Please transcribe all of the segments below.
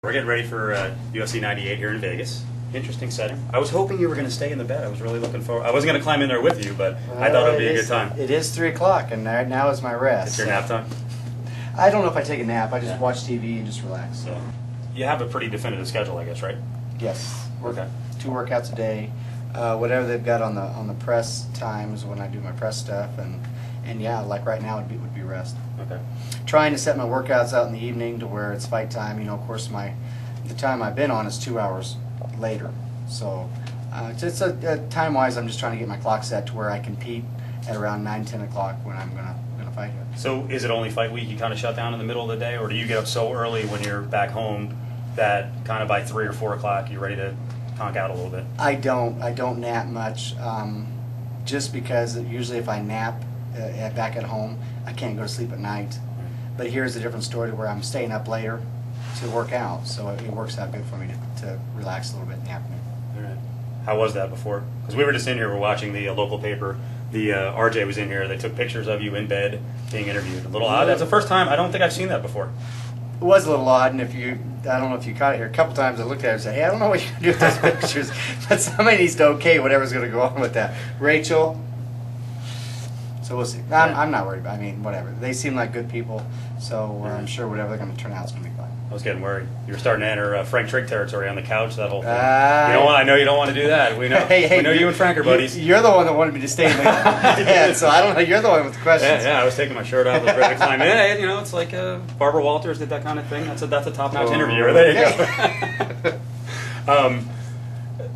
We're getting ready for UFC 98 here in Vegas. Interesting setting. I was hoping you were going to stay in the bed. I was really looking forward. I wasn't going to climb in there with you, but I thought it would be a good time. It is 3 o'clock, and now is my rest. It's your nap time? I don't know if I take a nap. I just watch TV and just relax. So you have a pretty definitive schedule, I guess, right? Yes. Okay. 2 workouts a day. Whatever they've got on the press times when I do my press stuff, and yeah, like right now would be rest. Okay. Trying to set my workouts out in the evening to where it's fight time. You know, of course, the time I've been on is 2 hours later. So it's time-wise, I'm just trying to get my clock set to where I compete at around 9, 10 o'clock when I'm gonna fight here. So is it only fight week you kind of shut down in the middle of the day, or do you get up so early when you're back home that kind of by 3 or 4 o'clock you're ready to conk out a little bit? I don't nap much, just because usually if I nap back at home, I can't go to sleep at night. But here's a different story to where I'm staying up later to work out, so it works out good for me to relax a little bit in the afternoon. All right. How was that before? Because we were just in here, we're watching the local paper. The RJ was in here. They took pictures of you in bed being interviewed. A little odd. That's the first time. I don't think I've seen that before. It was a little odd, and I don't know if you caught it here. A couple times I looked at it and said, "Hey, I don't know what you're gonna do with those pictures," but somebody needs to okay whatever's going to go on with that. Rachel. So we'll see. I'm not worried about it. I mean, whatever. They seem like good people, so I'm sure whatever they're going to turn out is going to be fine. I was getting worried. You were starting to enter Frank Trigg territory on the couch, that whole thing. I know you don't want to do that. We know. Hey, we know you and Frank are buddies. You're the one that wanted me to stay in the bed, so I don't know. You're the one with the questions. Yeah, I was taking my shirt off. I was ready to climb in. Hey, you know, it's like Barbara Walters did that kind of thing. That's a top-notch interviewer. There you go.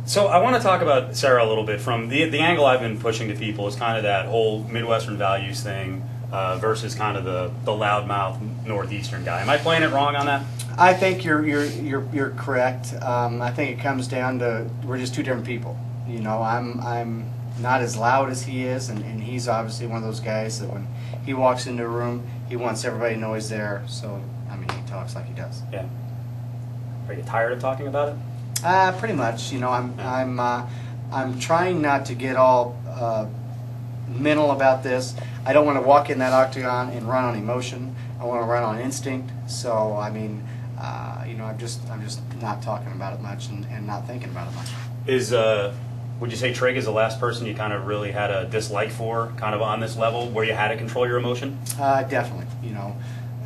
So I want to talk about Serra a little bit from the angle I've been pushing to people is kind of that whole Midwestern values thing versus kind of the loudmouth Northeastern guy. Am I playing it wrong on that? I think you're correct. I think it comes down to we're just two different people. You know, I'm not as loud as he is, and he's obviously one of those guys that when he walks into a room, he wants everybody to know he's there. So I mean, he talks like he does. Yeah. Are you tired of talking about it? Pretty much. You know, I'm trying not to get all mental about this. I don't want to walk in that octagon and run on emotion. I want to run on instinct. So I mean, you know, I'm just not talking about it much and not thinking about it much. Would you say Trigg is the last person you kind of really had a dislike for, kind of on this level, where you had to control your emotion? Definitely. You know.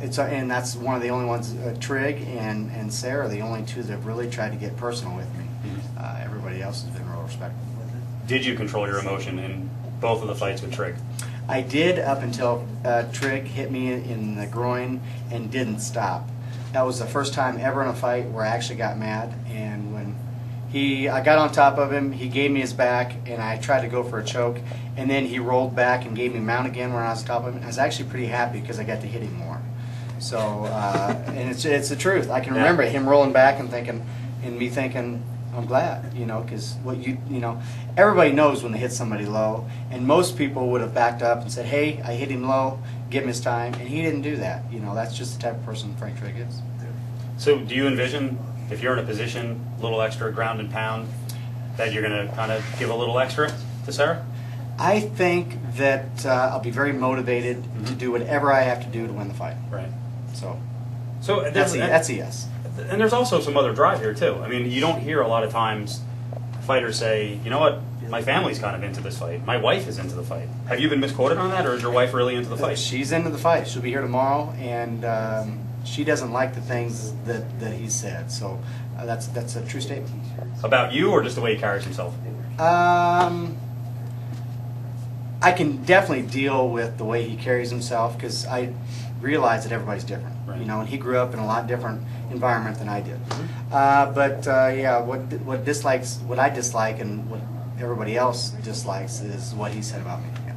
And that's one of the only ones, Trigg and Serra, the only two that have really tried to get personal with me. Everybody else has been real respectful. Did you control your emotion in both of the fights with Trigg? I did up until Trigg hit me in the groin and didn't stop. That was the first time ever in a fight where I actually got mad, and when I got on top of him, he gave me his back, and I tried to go for a choke, and then he rolled back and gave me mount again when I was on top of him. I was actually pretty happy because I got to hit him more. So, and it's the truth. I can remember him rolling back and me thinking, I'm glad, you know, because you know, everybody knows when they hit somebody low, and most people would have backed up and said, hey, I hit him low, give him his time, and he didn't do that. You know, that's just the type of person Frank Trigg is. So, do you envision, if you're in a position, a little extra ground and pound, that you're going to kind of give a little extra to Serra? I think that I'll be very motivated to do whatever I have to do to win the fight. Right. So that's a yes. And there's also some other drive here too. I mean, you don't hear a lot of times fighters say, you know what, my family's kind of into this fight. My wife is into the fight. Have you been misquoted on that, or is your wife really into the fight? She's into the fight. She'll be here tomorrow, and she doesn't like the things that he said. So that's a true statement. About you, or just the way he carries himself? I can definitely deal with the way he carries himself because I realize that everybody's different. Right. You know, and he grew up in a lot different environment than I did. Yeah, what I dislike and what everybody else dislikes is what he said about me. Yeah.